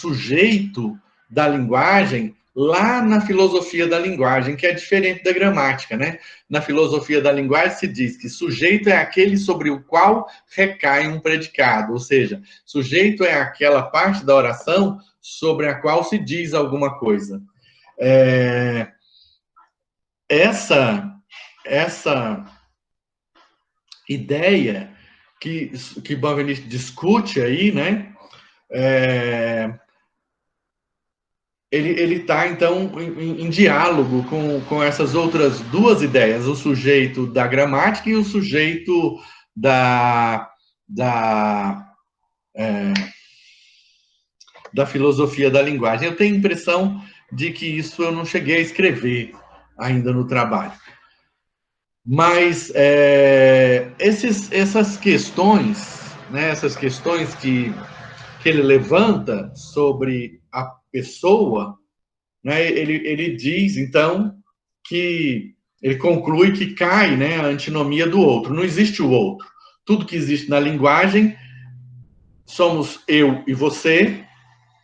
sujeito da linguagem lá na filosofia da linguagem, que é diferente da gramática, né? Na filosofia da linguagem se diz que sujeito é aquele sobre o qual recai um predicado, ou seja, sujeito é aquela parte da oração sobre a qual se diz alguma coisa. Essa ideia que Benveniste discute aí, né? Ele está, então, em diálogo com essas outras duas ideias, o sujeito da gramática e o sujeito da filosofia da linguagem. Eu tenho a impressão de que isso eu não cheguei a escrever ainda no trabalho. Mas essas questões, né, essas questões que ele levanta sobre a pessoa, né, ele diz, então, que ele conclui que cai, né, a antinomia do outro. Não existe o outro. Tudo que existe na linguagem somos eu e você,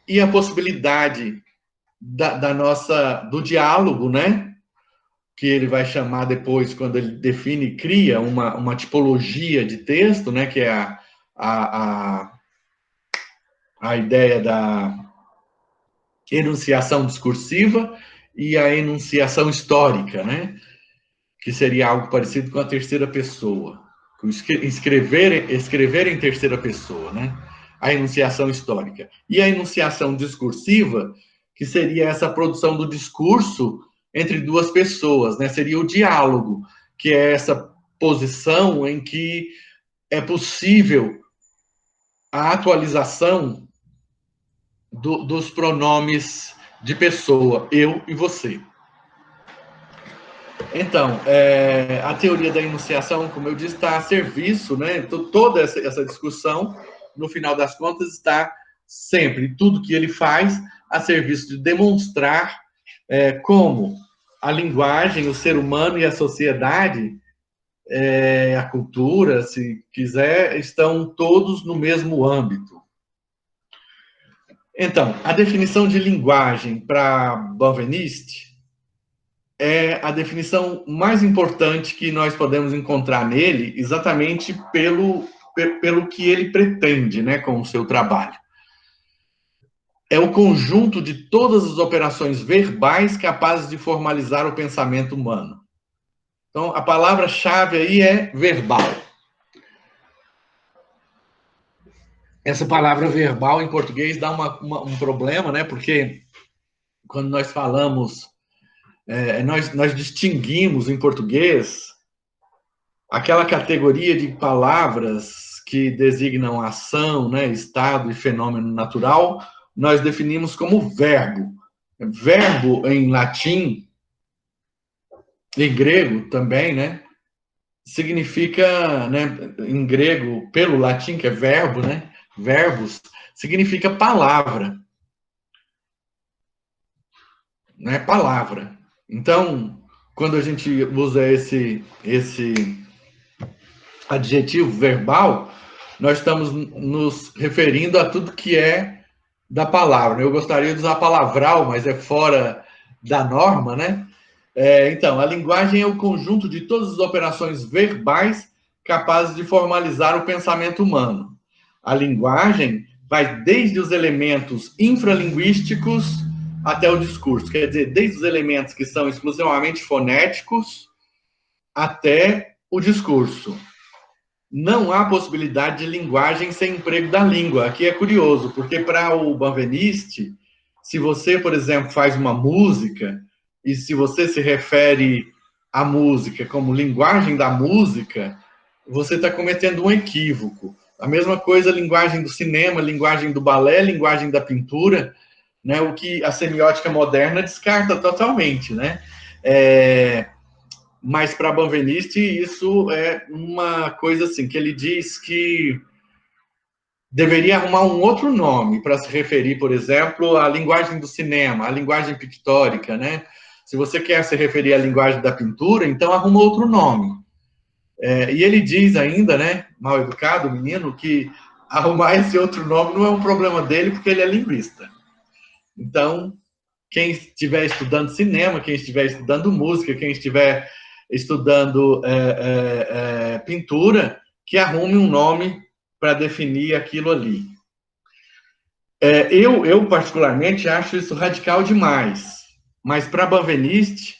e a possibilidade do diálogo, né, que ele vai chamar depois, quando ele define e cria uma tipologia de texto, né, que é a ideia da enunciação discursiva e a enunciação histórica, né, que seria algo parecido com a terceira pessoa, escrever em terceira pessoa, né, a enunciação histórica. E a enunciação discursiva, que seria essa produção do discurso entre duas pessoas, né? Seria o diálogo, que é essa posição em que é possível a atualização dos pronomes de pessoa, eu e você. Então, a teoria da enunciação, como eu disse, está a serviço, né? Toda essa discussão, no final das contas, está sempre, tudo que ele faz, a serviço de demonstrar como a linguagem, o ser humano e a sociedade, a cultura, se quiser, estão todos no mesmo âmbito. Então, a definição de linguagem para Benveniste é a definição mais importante que nós podemos encontrar nele, exatamente pelo que ele pretende, né, com o seu trabalho. É o conjunto de todas as operações verbais capazes de formalizar o pensamento humano. Então, a palavra-chave aí é verbal. Essa palavra verbal, em português, dá um problema, né? Porque quando nós falamos, nós distinguimos em português aquela categoria de palavras que designam ação, né, estado e fenômeno natural, nós definimos como verbo. Verbo em latim, em grego também, né, significa, né, em grego, pelo latim, que é verbo, né, verbos, significa palavra. Né, palavra. Então, quando a gente usa esse adjetivo verbal, nós estamos nos referindo a tudo que é da palavra. Eu gostaria de usar palavral, mas é fora da norma, né? Então, a linguagem é o conjunto de todas as operações verbais capazes de formalizar o pensamento humano. A linguagem vai desde os elementos infralinguísticos até o discurso, quer dizer, desde os elementos que são exclusivamente fonéticos até o discurso. Não há possibilidade de linguagem sem emprego da língua. Aqui é curioso, porque para o Benveniste, se você, por exemplo, faz uma música, e se você se refere à música como linguagem da música, você está cometendo um equívoco. A mesma coisa, linguagem do cinema, linguagem do balé, linguagem da pintura, né, o que a semiótica moderna descarta totalmente, né? Mas para Benveniste isso é uma coisa assim, que ele diz que deveria arrumar um outro nome para se referir, por exemplo, à linguagem do cinema, à linguagem pictórica, né? Se você quer se referir à linguagem da pintura, então arruma outro nome. E ele diz ainda, né, mal educado, menino, que arrumar esse outro nome não é um problema dele, porque ele é linguista. Então, quem estiver estudando cinema, quem estiver estudando música, quem estiver estudando pintura, que arrume um nome para definir aquilo ali. Eu, particularmente, acho isso radical demais, mas para Benveniste,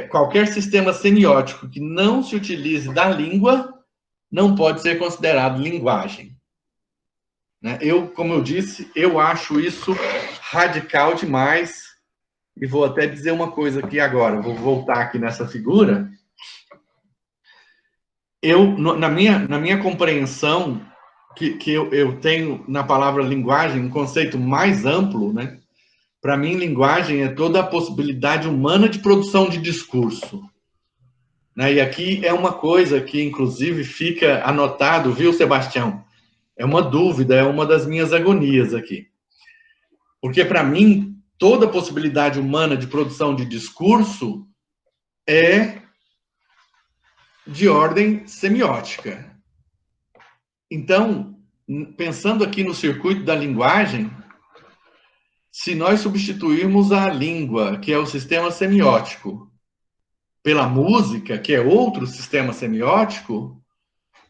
qualquer sistema semiótico que não se utilize da língua não pode ser considerado linguagem. Como eu disse, eu acho isso radical demais, e vou até dizer uma coisa aqui agora, vou voltar aqui nessa figura. Na minha compreensão, que eu tenho na palavra linguagem um conceito mais amplo, né? Para mim, linguagem é toda a possibilidade humana de produção de discurso. Né? E aqui é uma coisa que, inclusive, fica anotado, viu, Sebastião? É uma dúvida, é uma das minhas agonias aqui. Porque, para mim, toda a possibilidade humana de produção de discurso é de ordem semiótica. Então, pensando aqui no circuito da linguagem, se nós substituirmos a língua, que é o sistema semiótico, pela música, que é outro sistema semiótico,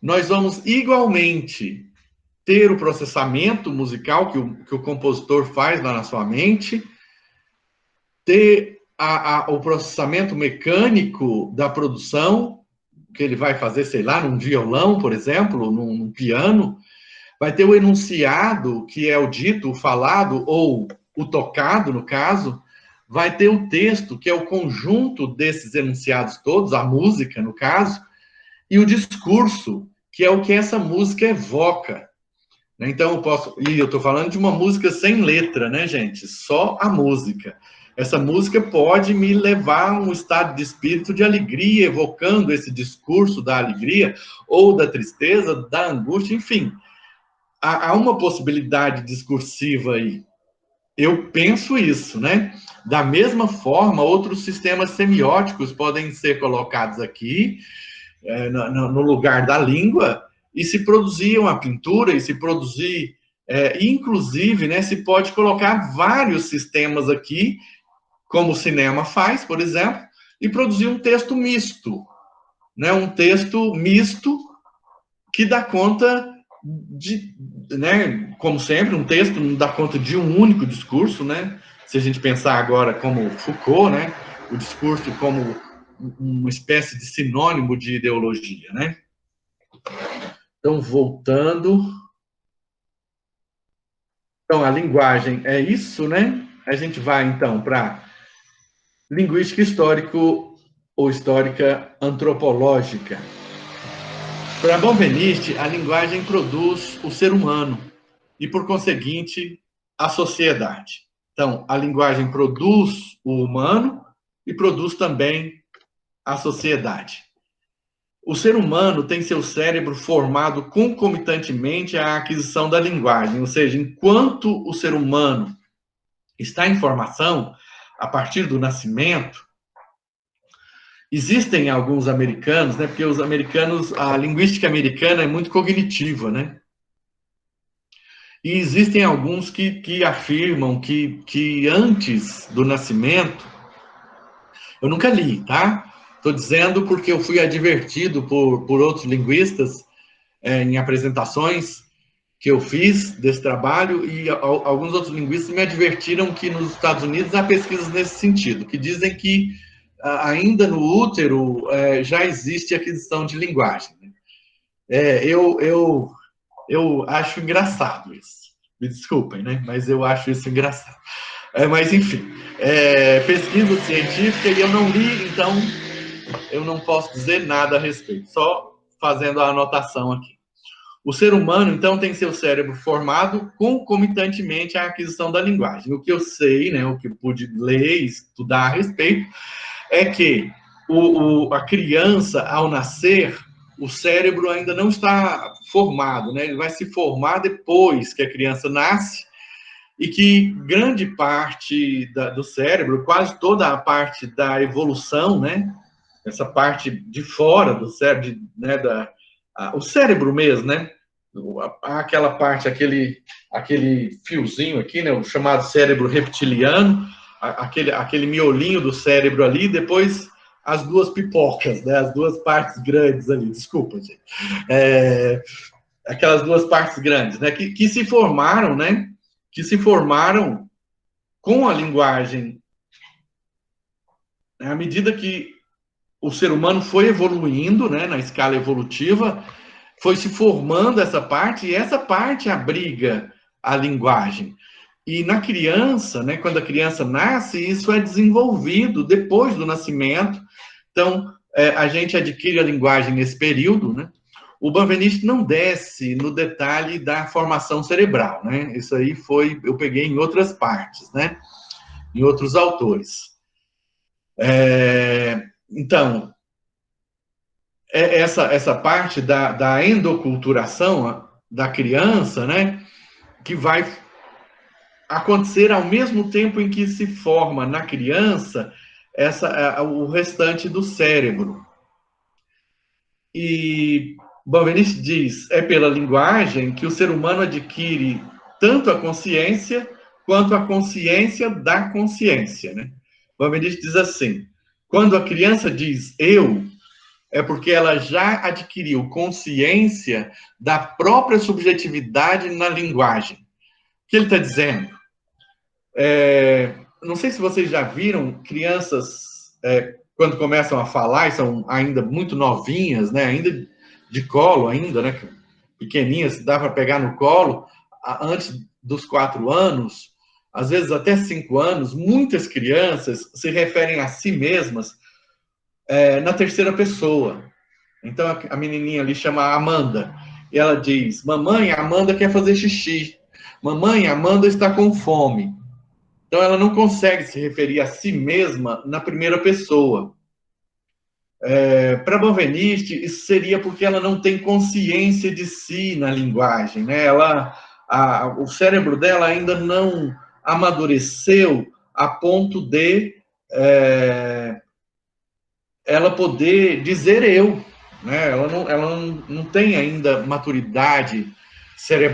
nós vamos igualmente ter o processamento musical que o compositor faz lá na sua mente, ter o processamento mecânico da produção, que ele vai fazer, sei lá, num violão, por exemplo, num piano, vai ter o enunciado, que é o dito, o falado, ou o tocado, no caso, vai ter o texto, que é o conjunto desses enunciados todos, a música, no caso, e o discurso, que é o que essa música evoca. Então, eu estou falando de uma música sem letra, né, gente? Só a música. Essa música pode me levar a um estado de espírito de alegria, evocando esse discurso da alegria, ou da tristeza, da angústia, enfim. Há uma possibilidade discursiva aí. Eu penso isso, né? Da mesma forma, outros sistemas semióticos podem ser colocados aqui, no lugar da língua, e se produzir uma pintura, e se produzir, inclusive, né, se pode colocar vários sistemas aqui, como o cinema faz, por exemplo, e produzir um texto misto, né? Um texto misto que dá conta de, né, como sempre, um texto não dá conta de um único discurso, né? Se a gente pensar agora como Foucault, né, o discurso como uma espécie de sinônimo de ideologia, né? Então, voltando. Então, a linguagem é isso, né? A gente vai, então, para linguística histórico ou histórica antropológica. Para Benveniste, a linguagem produz o ser humano e, por conseguinte, a sociedade. Então, a linguagem produz o humano e produz também a sociedade. O ser humano tem seu cérebro formado concomitantemente à aquisição da linguagem, ou seja, enquanto o ser humano está em formação, a partir do nascimento, existem alguns americanos, né, porque os americanos, a linguística americana é muito cognitiva, né? E existem alguns que afirmam que antes do nascimento, eu nunca li, tá? Estou dizendo porque eu fui advertido por outros linguistas em apresentações que eu fiz desse trabalho, e alguns outros linguistas me advertiram que nos Estados Unidos há pesquisas nesse sentido, que dizem que ainda no útero já existe aquisição de linguagem. Eu acho engraçado isso. Me desculpem, né? Mas eu acho isso engraçado. Mas, enfim, pesquisa científica, e eu não li, então eu não posso dizer nada a respeito, só fazendo a anotação aqui. O ser humano, então, tem seu cérebro formado concomitantemente à aquisição da linguagem. O que eu sei, né, o que eu pude ler e estudar a respeito, é que a criança, ao nascer, o cérebro ainda não está formado, né? Ele vai se formar depois que a criança nasce, e que grande parte do cérebro, quase toda a parte da evolução, né? Essa parte de fora do cérebro, né? O cérebro mesmo, né? aquela parte, aquele fiozinho aqui, né, o chamado cérebro reptiliano, aquele miolinho do cérebro ali, depois as duas pipocas, né, as duas partes grandes ali, desculpa, gente. Aquelas duas partes grandes, né, que se formaram, né, que se formaram com a linguagem, à medida que o ser humano foi evoluindo, né, na escala evolutiva, foi se formando essa parte, e essa parte abriga a linguagem. E na criança, né, quando a criança nasce, isso é desenvolvido depois do nascimento. Então, a gente adquire a linguagem nesse período, né? O Benveniste não desce no detalhe da formação cerebral, né? Isso aí eu peguei em outras partes, né? Em outros autores. Então, essa parte da endoculturação da criança, né? Que vai acontecer ao mesmo tempo em que se forma na criança o restante do cérebro. E Benveniste diz, é pela linguagem que o ser humano adquire tanto a consciência quanto a consciência da consciência, né? Benveniste diz assim, quando a criança diz eu, é porque ela já adquiriu consciência da própria subjetividade na linguagem. O que ele está dizendo? Não sei se vocês já viram crianças, quando começam a falar, e são ainda muito novinhas, né? Ainda de colo, ainda, né? Pequeninhas, dá para pegar no colo, antes dos 4 anos, às vezes até 5 anos, muitas crianças se referem a si mesmas na terceira pessoa. Então a menininha ali chama Amanda, e ela diz, mamãe, a Amanda quer fazer xixi. Mamãe, a Amanda está com fome. Então, ela não consegue se referir a si mesma na primeira pessoa. Para Benveniste, isso seria porque ela não tem consciência de si na linguagem, né? O cérebro dela ainda não amadureceu a ponto de ela poder dizer eu, né? Ela não tem ainda maturidade cerebral